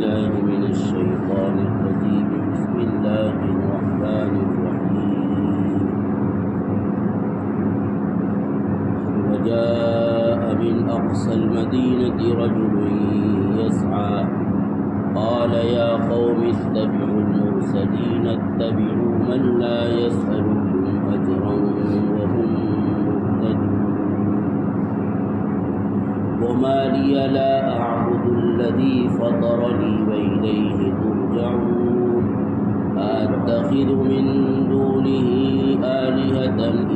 بالله من الشيطان الرجيم. بسم الله الرحمن الرحيم. وجاء من أقصى المدينة رجل يسعى قال يا قوم اتبعوا المرسلين اتبعوا من لا يسألكم أجرا وهم مهتدون. وما لي لا أعبد الذي فطرني وإليه ترجعون. أتخذ من دونه آلهة إن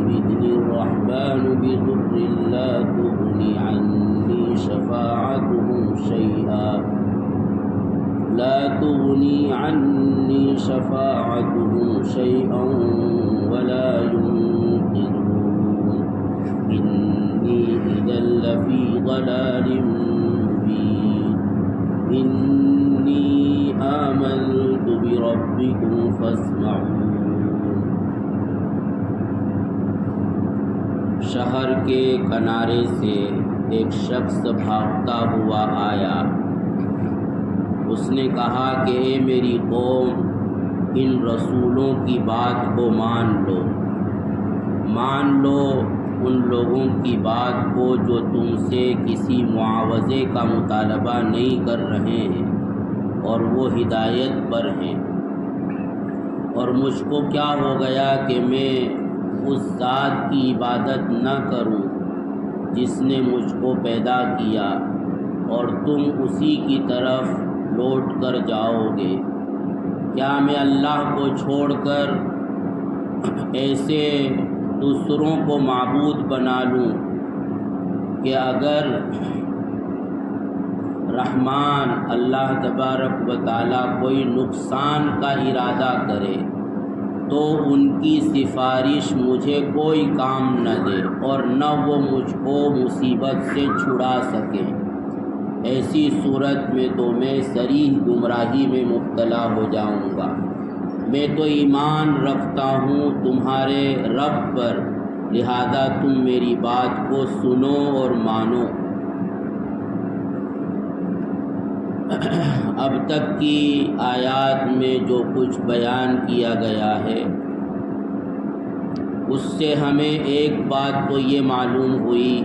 يردني الرحمن بضر لا تغني عني شفاعتهم شيئا ولا ينقذون. إني إذا لفي ضلال مبين. إني آمنت بربكم فاسمعون. شہر کے کنارے سے ایک شخص بھاگتا ہوا آیا. اس نے کہا کہ اے میری قوم، ان رسولوں کی بات کو مان لو ان لوگوں کی بات کو جو تم سے کسی معاوضے کا مطالبہ نہیں کر رہے ہیں اور وہ ہدایت پر ہیں. اور مجھ کو کیا ہو گیا کہ میں اس ذات کی عبادت نہ کروں جس نے مجھ کو پیدا کیا اور تم اسی کی طرف لوٹ کر جاؤ گے. کیا میں اللہ کو چھوڑ کر ایسے دوسروں کو معبود بنا لوں کہ اگر رحمان اللہ تبارک و تعالی کوئی نقصان کا ارادہ کرے تو ان کی سفارش مجھے کوئی کام نہ دے اور نہ وہ مجھ کو مصیبت سے چھڑا سکے؟ ایسی صورت میں تو میں صریح گمراہی میں مبتلا ہو جاؤں گا. میں تو ایمان رکھتا ہوں تمہارے رب پر، لہذا تم میری بات کو سنو اور مانو. اب تک کی آیات میں جو کچھ بیان کیا گیا ہے اس سے ہمیں ایک بات تو یہ معلوم ہوئی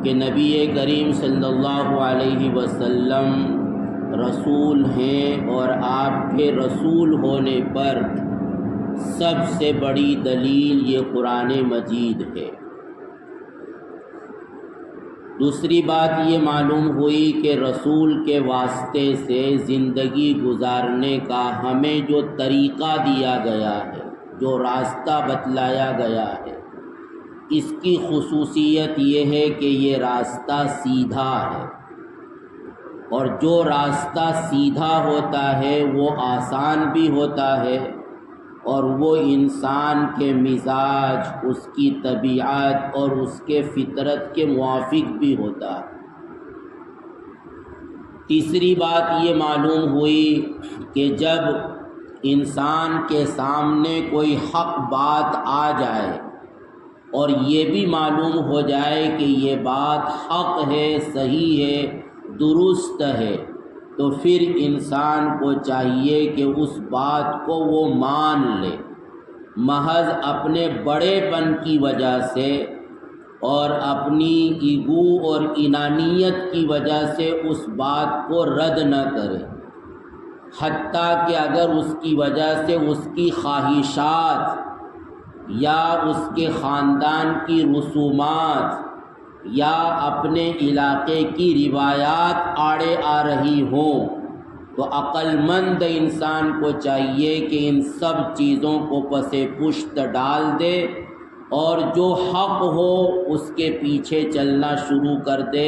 کہ نبی کریم صلی اللہ علیہ وسلم رسول ہیں اور آپ کے رسول ہونے پر سب سے بڑی دلیل یہ قرآن مجید ہے. دوسری بات یہ معلوم ہوئی کہ رسول کے واسطے سے زندگی گزارنے کا ہمیں جو طریقہ دیا گیا ہے، جو راستہ بتلایا گیا ہے، اس کی خصوصیت یہ ہے کہ یہ راستہ سیدھا ہے. اور جو راستہ سیدھا ہوتا ہے وہ آسان بھی ہوتا ہے اور وہ انسان کے مزاج، اس کی طبیعت اور اس کے فطرت کے موافق بھی ہوتا ہے. تیسری بات یہ معلوم ہوئی کہ جب انسان کے سامنے کوئی حق بات آ جائے اور یہ بھی معلوم ہو جائے کہ یہ بات حق ہے، صحیح ہے، درست ہے، تو پھر انسان کو چاہیے کہ اس بات کو وہ مان لے. محض اپنے بڑے پن کی وجہ سے اور اپنی ایگو اور انانیت کی وجہ سے اس بات کو رد نہ کرے، حتیٰ کہ اگر اس کی وجہ سے اس کی خواہشات یا اس کے خاندان کی رسومات یا اپنے علاقے کی روایات آڑے آ رہی ہوں، تو عقل مند انسان کو چاہیے کہ ان سب چیزوں کو پس پشت ڈال دے اور جو حق ہو اس کے پیچھے چلنا شروع کر دے،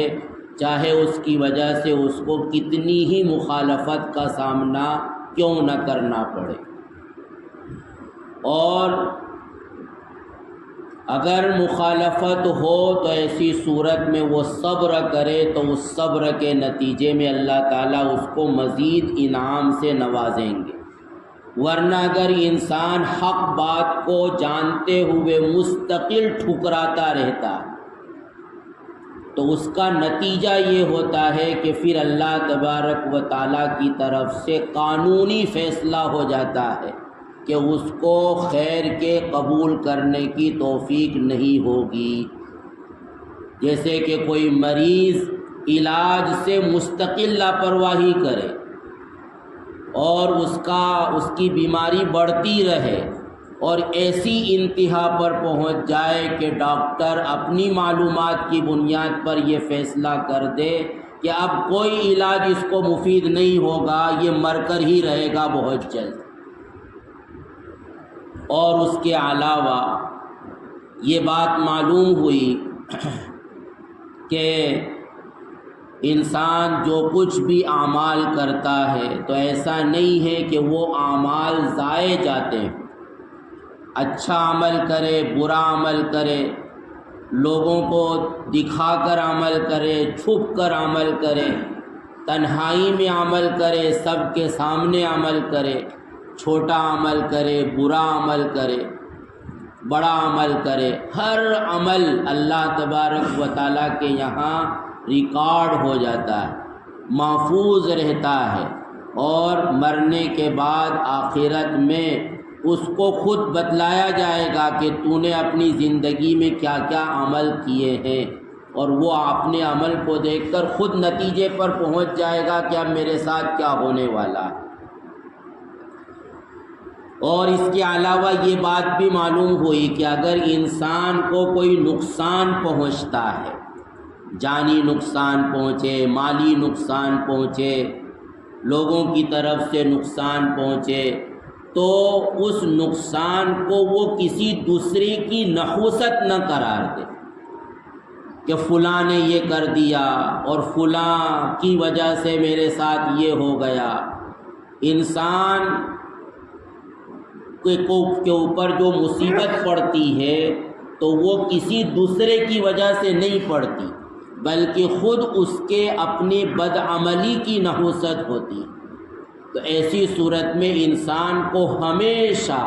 چاہے اس کی وجہ سے اس کو کتنی ہی مخالفت کا سامنا کیوں نہ کرنا پڑے. اور اگر مخالفت ہو تو ایسی صورت میں وہ صبر کرے تو اس صبر کے نتیجے میں اللہ تعالیٰ اس کو مزید انعام سے نوازیں گے. ورنہ اگر انسان حق بات کو جانتے ہوئے مستقل ٹھکراتا رہتا تو اس کا نتیجہ یہ ہوتا ہے کہ پھر اللہ تبارک و تعالیٰ کی طرف سے قانونی فیصلہ ہو جاتا ہے کہ اس کو خیر کے قبول کرنے کی توفیق نہیں ہوگی۔ جیسے کہ کوئی مریض علاج سے مستقل لاپرواہی کرے اور اس کی بیماری بڑھتی رہے اور ایسی انتہا پر پہنچ جائے کہ ڈاکٹر اپنی معلومات کی بنیاد پر یہ فیصلہ کر دے کہ اب کوئی علاج اس کو مفید نہیں ہوگا، یہ مر کر ہی رہے گا بہت جلد۔ اور اس کے علاوہ یہ بات معلوم ہوئی کہ انسان جو کچھ بھی اعمال کرتا ہے تو ایسا نہیں ہے کہ وہ اعمال ضائع جاتے ہیں۔ اچھا عمل کرے، برا عمل کرے، لوگوں کو دکھا کر عمل کرے، چھپ کر عمل کرے، تنہائی میں عمل کرے، سب کے سامنے عمل کرے، چھوٹا عمل کرے، برا عمل کرے، بڑا عمل کرے، ہر عمل اللہ تبارک و تعالیٰ کے یہاں ریکارڈ ہو جاتا ہے، محفوظ رہتا ہے، اور مرنے کے بعد آخرت میں اس کو خود بتلایا جائے گا کہ تو نے اپنی زندگی میں کیا کیا عمل کیے ہیں، اور وہ اپنے عمل کو دیکھ کر خود نتیجے پر پہنچ جائے گا کہ اب میرے ساتھ کیا ہونے والا ہے۔ اور اس کے علاوہ یہ بات بھی معلوم ہوئی کہ اگر انسان کو کوئی نقصان پہنچتا ہے، جانی نقصان پہنچے، مالی نقصان پہنچے، لوگوں کی طرف سے نقصان پہنچے، تو اس نقصان کو وہ کسی دوسرے کی نحوست نہ قرار دے کہ فلاں نے یہ کر دیا اور فلاں کی وجہ سے میرے ساتھ یہ ہو گیا۔ انسان کے اوپر جو مصیبت پڑتی ہے تو وہ کسی دوسرے کی وجہ سے نہیں پڑتی، بلکہ خود اس کے اپنی بدعملی کی نحوست ہوتی ہے۔ تو ایسی صورت میں انسان کو ہمیشہ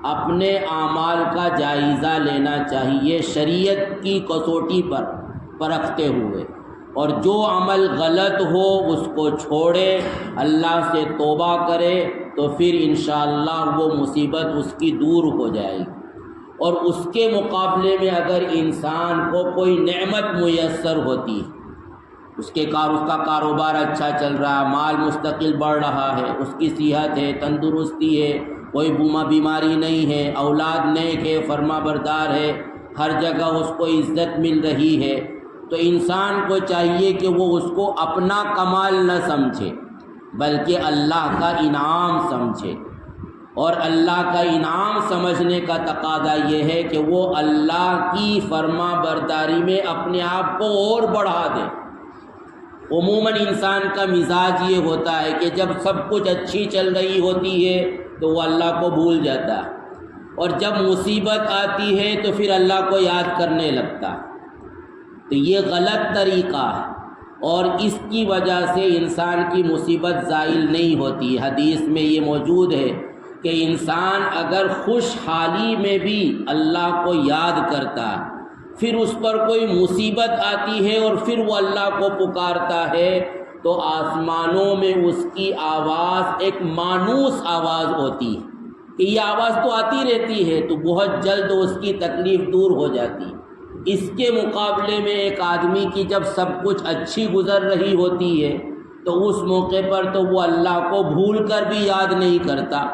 اپنے اعمال کا جائزہ لینا چاہیے شریعت کی کسوٹی پر پرکھتے ہوئے، اور جو عمل غلط ہو اس کو چھوڑے، اللہ سے توبہ کرے، تو پھر انشاءاللہ وہ مصیبت اس کی دور ہو جائے گی۔ اور اس کے مقابلے میں اگر انسان کو کوئی نعمت میسر ہوتی ہے، اس کا کاروبار اچھا چل رہا ہے، مال مستقل بڑھ رہا ہے، اس کی صحت ہے، تندرستی ہے، کوئی بیماری نہیں ہے، اولاد نیک ہے، فرما بردار ہے، ہر جگہ اس کو عزت مل رہی ہے، تو انسان کو چاہیے کہ وہ اس کو اپنا کمال نہ سمجھے بلکہ اللہ کا انعام سمجھے۔ اور اللہ کا انعام سمجھنے کا تقاضا یہ ہے کہ وہ اللہ کی فرما برداری میں اپنے آپ کو اور بڑھا دے۔ عموماً انسان کا مزاج یہ ہوتا ہے کہ جب سب کچھ اچھی چل رہی ہوتی ہے تو وہ اللہ کو بھول جاتا ہے، اور جب مصیبت آتی ہے تو پھر اللہ کو یاد کرنے لگتا ہے۔ تو یہ غلط طریقہ ہے، اور اس کی وجہ سے انسان کی مصیبت زائل نہیں ہوتی۔ حدیث میں یہ موجود ہے کہ انسان اگر خوشحالی میں بھی اللہ کو یاد کرتا ہے، پھر اس پر کوئی مصیبت آتی ہے اور پھر وہ اللہ کو پکارتا ہے، تو آسمانوں میں اس کی آواز ایک مانوس آواز ہوتی ہے کہ یہ آواز تو آتی رہتی ہے، تو بہت جلد اس کی تکلیف دور ہو جاتی ہے۔ اس کے مقابلے میں ایک آدمی کی جب سب کچھ اچھی گزر رہی ہوتی ہے تو اس موقع پر تو وہ اللہ کو بھول کر بھی یاد نہیں کرتا،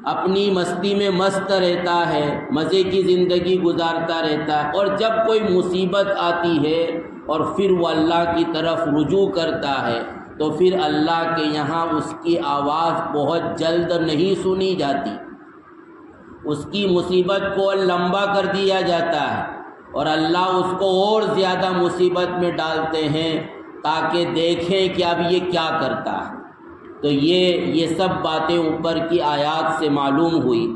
اپنی مستی میں مست رہتا ہے، مزے کی زندگی گزارتا رہتا ہے، اور جب کوئی مصیبت آتی ہے اور پھر وہ اللہ کی طرف رجوع کرتا ہے تو پھر اللہ کے یہاں اس کی آواز بہت جلد نہیں سنی جاتی، اس کی مصیبت کو لمبا کر دیا جاتا ہے، اور اللہ اس کو اور زیادہ مصیبت میں ڈالتے ہیں تاکہ دیکھیں کہ اب یہ کیا کرتا ہے۔ تو یہ سب باتیں اوپر کی آیات سے معلوم ہوئی۔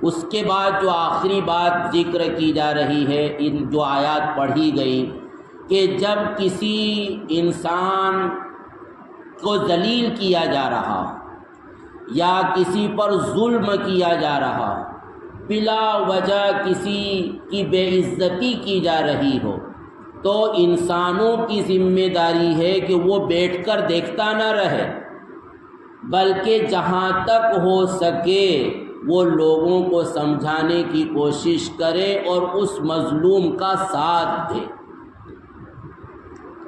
اس کے بعد جو آخری بات ذکر کی جا رہی ہے، ان جو آیات پڑھی گئی، کہ جب کسی انسان کو ذلیل کیا جا رہا ہو یا کسی پر ظلم کیا جا رہا ہو، بلا وجہ کسی کی بے عزتی کی جا رہی ہو، تو انسانوں کی ذمہ داری ہے کہ وہ بیٹھ کر دیکھتا نہ رہے، بلکہ جہاں تک ہو سکے وہ لوگوں کو سمجھانے کی کوشش کرے اور اس مظلوم کا ساتھ دے۔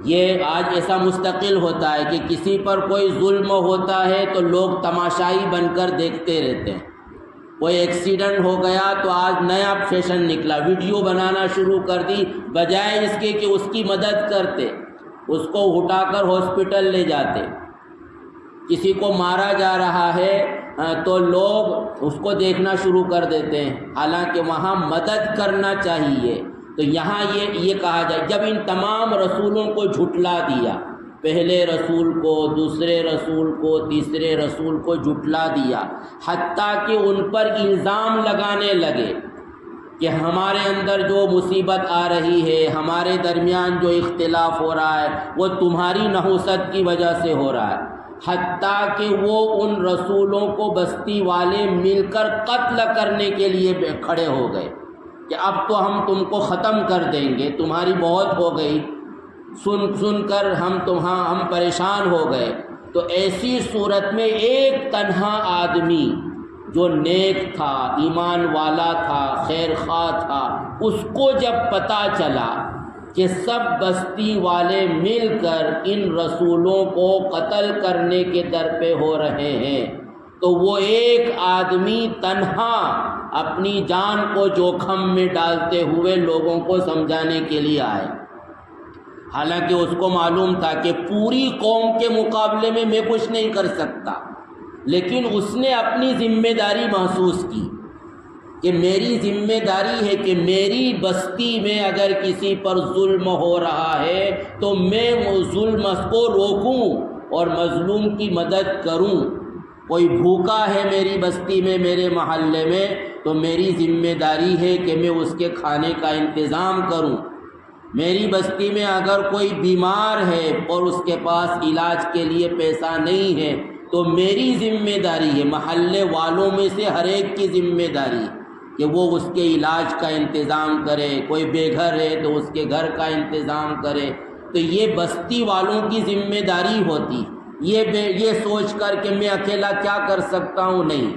یہ آج ایسا مستقل ہوتا ہے کہ کسی پر کوئی ظلم ہوتا ہے تو لوگ تماشائی بن کر دیکھتے رہتے ہیں۔ کوئی ایکسیڈنٹ ہو گیا تو آج نیا فیشن نکلا، ویڈیو بنانا شروع کر دی، بجائے اس کے کہ اس کی مدد کرتے، اس کو اٹھا کر ہاسپٹل لے جاتے۔ کسی کو مارا جا رہا ہے تو لوگ اس کو دیکھنا شروع کر دیتے ہیں، حالانکہ وہاں مدد کرنا چاہیے۔ تو یہاں یہ کہا جائے، جب ان تمام رسولوں کو جھٹلا دیا، پہلے رسول کو، دوسرے رسول کو، تیسرے رسول کو جھٹلا دیا، حتیٰ کہ ان پر الزام لگانے لگے کہ ہمارے اندر جو مصیبت آ رہی ہے، ہمارے درمیان جو اختلاف ہو رہا ہے، وہ تمہاری نحوست کی وجہ سے ہو رہا ہے، حتیٰ کہ وہ ان رسولوں کو بستی والے مل کر قتل کرنے کے لیے کھڑے ہو گئے کہ اب تو ہم تم کو ختم کر دیں گے، تمہاری بہت ہو گئی، سن کر ہم پریشان ہو گئے۔ تو ایسی صورت میں ایک تنہا آدمی جو نیک تھا، ایمان والا تھا، خیر خواہ تھا، اس کو جب پتہ چلا کہ سب بستی والے مل کر ان رسولوں کو قتل کرنے کے در پہ ہو رہے ہیں، تو وہ ایک آدمی تنہا اپنی جان کو جوخم میں ڈالتے ہوئے لوگوں کو سمجھانے کے لیے آئے۔ حالانکہ اس کو معلوم تھا کہ پوری قوم کے مقابلے میں میں کچھ نہیں کر سکتا، لیکن اس نے اپنی ذمہ داری محسوس کی کہ میری ذمہ داری ہے کہ میری بستی میں اگر کسی پر ظلم ہو رہا ہے تو میں ظلم کو روکوں اور مظلوم کی مدد کروں۔ کوئی بھوکا ہے میری بستی میں، میرے محلے میں، تو میری ذمہ داری ہے کہ میں اس کے کھانے کا انتظام کروں۔ میری بستی میں اگر کوئی بیمار ہے اور اس کے پاس علاج کے لیے پیسہ نہیں ہے تو میری ذمہ داری ہے، محلے والوں میں سے ہر ایک کی ذمہ داری کہ وہ اس کے علاج کا انتظام کرے۔ کوئی بے گھر ہے تو اس کے گھر کا انتظام کرے۔ تو یہ بستی والوں کی ذمہ داری ہوتی، یہ سوچ کر کہ میں اکیلا کیا کر سکتا ہوں، نہیں،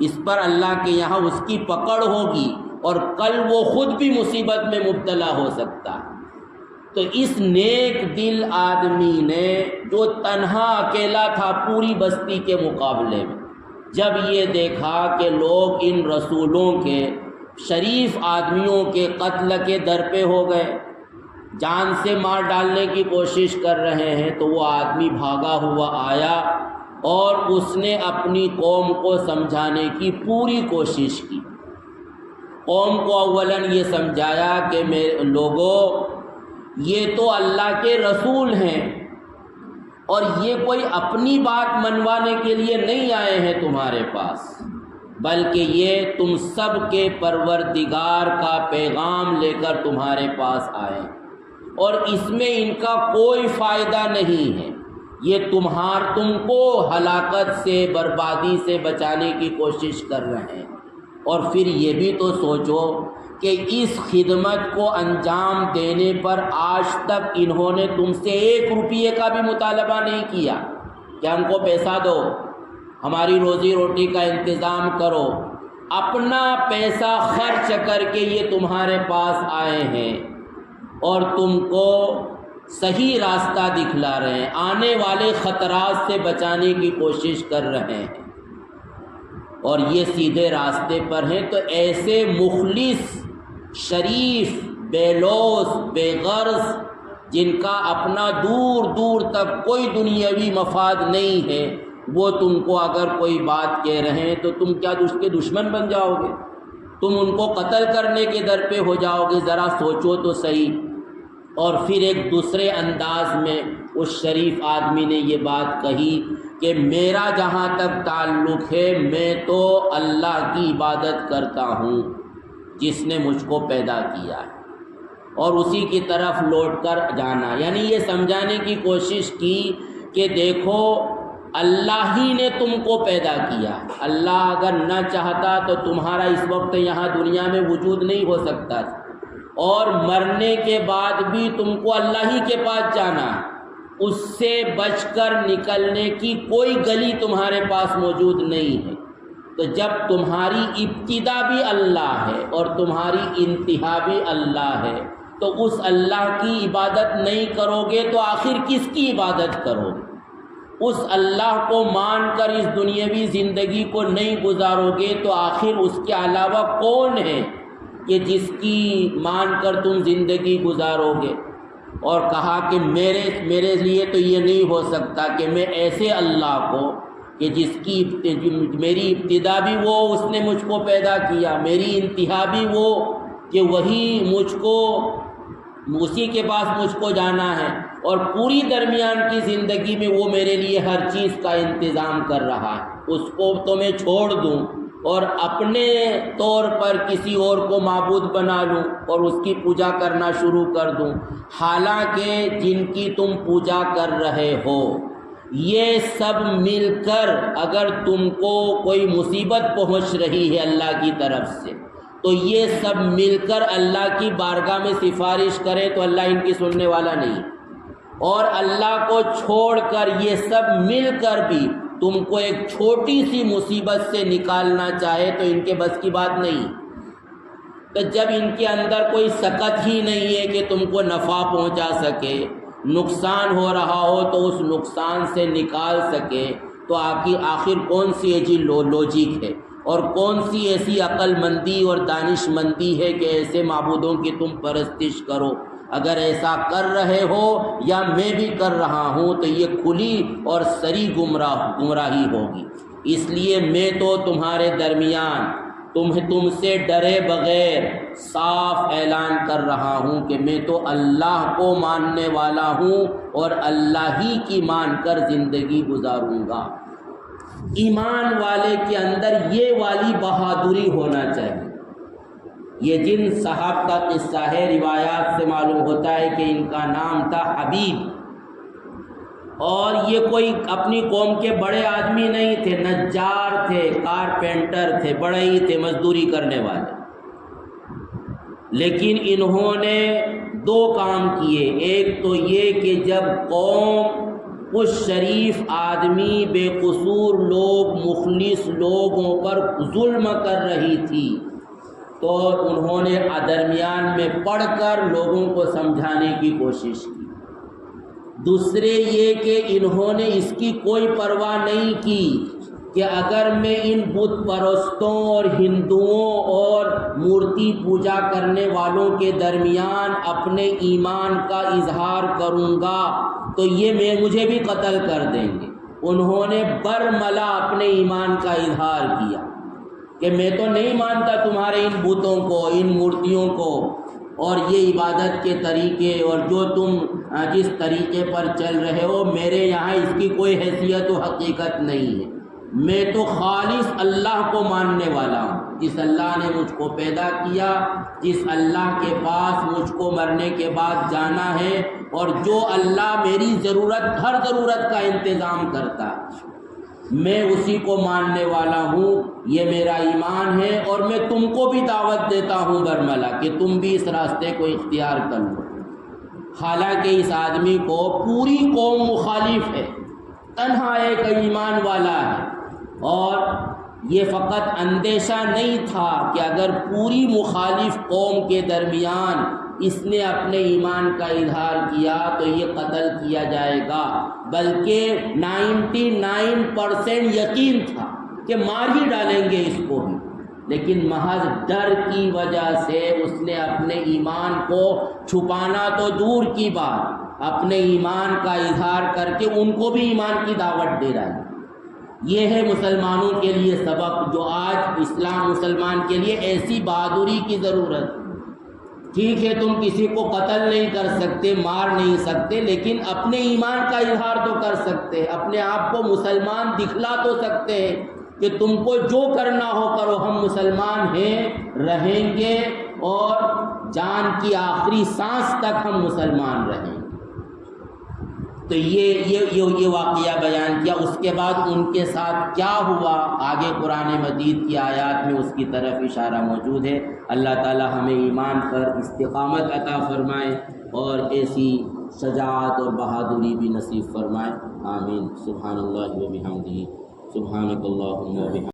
اس پر اللہ کے یہاں اس کی پکڑ ہوگی اور کل وہ خود بھی مصیبت میں مبتلا ہو سکتا ہے۔ تو اس نیک دل آدمی نے جو تنہا اکیلا تھا پوری بستی کے مقابلے میں، جب یہ دیکھا کہ لوگ ان رسولوں کے، شریف آدمیوں کے قتل کے در پہ ہو گئے، جان سے مار ڈالنے کی کوشش کر رہے ہیں، تو وہ آدمی بھاگا ہوا آیا اور اس نے اپنی قوم کو سمجھانے کی پوری کوشش کی۔ قوم کو اولاً یہ سمجھایا کہ میرے لوگوں، یہ تو اللہ کے رسول ہیں اور یہ کوئی اپنی بات منوانے کے لیے نہیں آئے ہیں تمہارے پاس، بلکہ یہ تم سب کے پروردگار کا پیغام لے کر تمہارے پاس آئے، اور اس میں ان کا کوئی فائدہ نہیں ہے، یہ تم کو ہلاکت سے، بربادی سے بچانے کی کوشش کر رہے ہیں۔ اور پھر یہ بھی تو سوچو کہ اس خدمت کو انجام دینے پر آج تک انہوں نے تم سے 1 روپیے کا بھی مطالبہ نہیں کیا کہ ہم کو پیسہ دو، ہماری روزی روٹی کا انتظام کرو۔ اپنا پیسہ خرچ کر کے یہ تمہارے پاس آئے ہیں اور تم کو صحیح راستہ دکھلا رہے ہیں، آنے والے خطرات سے بچانے کی کوشش کر رہے ہیں اور یہ سیدھے راستے پر ہیں۔ تو ایسے مخلص، شریف، بے لوث، بے غرض، جن کا اپنا دور دور تک کوئی دنیاوی مفاد نہیں ہے، وہ تم کو اگر کوئی بات کہہ رہے ہیں تو تم کیا اس کے دشمن بن جاؤ گے؟ تم ان کو قتل کرنے کے در پہ ہو جاؤ گے؟ ذرا سوچو تو صحیح۔ اور پھر ایک دوسرے انداز میں اس شریف آدمی نے یہ بات کہی کہ میرا جہاں تک تعلق ہے، میں تو اللہ کی عبادت کرتا ہوں جس نے مجھ کو پیدا کیا ہے، اور اسی کی طرف لوٹ کر جانا۔ یعنی یہ سمجھانے کی کوشش کی کہ دیکھو، اللہ ہی نے تم کو پیدا کیا، اللہ اگر نہ چاہتا تو تمہارا اس وقت یہاں دنیا میں وجود نہیں ہو سکتا تھا، اور مرنے کے بعد بھی تم کو اللہ ہی کے پاس جانا ہے، اس سے بچ کر نکلنے کی کوئی گلی تمہارے پاس موجود نہیں ہے۔ تو جب تمہاری ابتدا بھی اللہ ہے اور تمہاری انتہا بھی اللہ ہے، تو اس اللہ کی عبادت نہیں کرو گے تو آخر کس کی عبادت کرو گے؟ اس اللہ کو مان کر اس دنیاوی زندگی کو نہیں گزارو گے تو آخر اس کے علاوہ کون ہے کہ جس کی مان کر تم زندگی گزارو گے؟ اور کہا کہ میرے لیے تو یہ نہیں ہو سکتا کہ میں ایسے اللہ کو کہ جس کی میری ابتدا بھی وہ اس نے مجھ کو پیدا کیا، میری انتہا بھی وہ کہ وہی مجھ کو اسی کے پاس مجھ کو جانا ہے، اور پوری درمیان کی زندگی میں وہ میرے لیے ہر چیز کا انتظام کر رہا ہے، اس کو تو میں چھوڑ دوں اور اپنے طور پر کسی اور کو معبود بنا لوں اور اس کی پوجا کرنا شروع کر دوں؟ حالانکہ جن کی تم پوجا کر رہے ہو یہ سب مل کر اگر تم کو کوئی مصیبت پہنچ رہی ہے اللہ کی طرف سے تو یہ سب مل کر اللہ کی بارگاہ میں سفارش کرے تو اللہ ان کی سننے والا نہیں، اور اللہ کو چھوڑ کر یہ سب مل کر بھی تم کو ایک چھوٹی سی مصیبت سے نکالنا چاہے تو ان کے بس کی بات نہیں۔ تو جب ان کے اندر کوئی سکت ہی نہیں ہے کہ تم کو نفع پہنچا سکے، نقصان ہو رہا ہو تو اس نقصان سے نکال سکے، تو آخر کون سی ایسی لوجک ہے اور کون سی ایسی عقل مندی اور دانش مندی ہے کہ ایسے معبودوں کی تم پرستش کرو؟ اگر ایسا کر رہے ہو یا میں بھی کر رہا ہوں تو یہ کھلی اور سری گمراہی ہوگی۔ اس لیے میں تو تمہارے درمیان تم سے ڈرے بغیر صاف اعلان کر رہا ہوں کہ میں تو اللہ کو ماننے والا ہوں اور اللہ ہی کی مان کر زندگی گزاروں گا۔ ایمان والے کے اندر یہ والی بہادری ہونا چاہیے۔ یہ جن صاحب کا قصہ ہے روایات سے معلوم ہوتا ہے کہ ان کا نام تھا حبیب، اور یہ کوئی اپنی قوم کے بڑے آدمی نہیں تھے، نجار تھے، کارپینٹر تھے، بڑے ہی تھے مزدوری کرنے والے، لیکن انہوں نے دو کام کیے۔ ایک تو یہ کہ جب قوم کچھ شریف آدمی بے قصور لوگ مخلص لوگوں پر ظلم کر رہی تھی تو انہوں نے درمیان میں پڑھ کر لوگوں کو سمجھانے کی کوشش کی۔ دوسرے یہ کہ انہوں نے اس کی کوئی پرواہ نہیں کی کہ اگر میں ان بت پرستوں اور ہندوؤں اور مورتی پوجا کرنے والوں کے درمیان اپنے ایمان کا اظہار کروں گا تو یہ مجھے بھی قتل کر دیں گے۔ انہوں نے برملا اپنے ایمان کا اظہار کیا کہ میں تو نہیں مانتا تمہارے ان بتوں کو، ان مورتیوں کو، اور یہ عبادت کے طریقے اور جو تم جس طریقے پر چل رہے ہو میرے یہاں اس کی کوئی حیثیت و حقیقت نہیں ہے۔ میں تو خالص اللہ کو ماننے والا ہوں، جس اللہ نے مجھ کو پیدا کیا، جس اللہ کے پاس مجھ کو مرنے کے بعد جانا ہے، اور جو اللہ میری ہر ضرورت کا انتظام کرتا ہے میں اسی کو ماننے والا ہوں۔ یہ میرا ایمان ہے، اور میں تم کو بھی دعوت دیتا ہوں برملا کہ تم بھی اس راستے کو اختیار کر لو۔ حالانکہ اس آدمی کو پوری قوم مخالف ہے، تنہا ایک ایمان والا ہے، اور یہ فقط اندیشہ نہیں تھا کہ اگر پوری مخالف قوم کے درمیان اس نے اپنے ایمان کا اظہار کیا تو یہ قتل کیا جائے گا، بلکہ 99% یقین تھا کہ مار ہی ڈالیں گے اس کو ہی، لیکن محض ڈر کی وجہ سے اس نے اپنے ایمان کو چھپانا تو دور کی بات، اپنے ایمان کا اظہار کر کے ان کو بھی ایمان کی دعوت دے رہا ہے۔ یہ ہے مسلمانوں کے لیے سبق، جو آج اسلام مسلمان کے لیے ایسی بہادری کی ضرورت۔ ٹھیک ہے تم کسی کو قتل نہیں کر سکتے، مار نہیں سکتے، لیکن اپنے ایمان کا اظہار تو کر سکتے، اپنے آپ کو مسلمان دکھلا تو سکتے ہیں کہ تم کو جو کرنا ہو کرو، ہم مسلمان ہیں، رہیں گے، اور جان کی آخری سانس تک ہم مسلمان رہیں گے۔ تو یہ واقعہ بیان کیا۔ اس کے بعد ان کے ساتھ کیا ہوا آگے قرآن مجید کی آیات میں اس کی طرف اشارہ موجود ہے۔ اللہ تعالی ہمیں ایمان پر استقامت عطا فرمائے اور ایسی شجاعت اور بہادری بھی نصیب فرمائے، آمین۔ سبحان اللہ و بحمدہ، سبحانک اللہم و بحمدک۔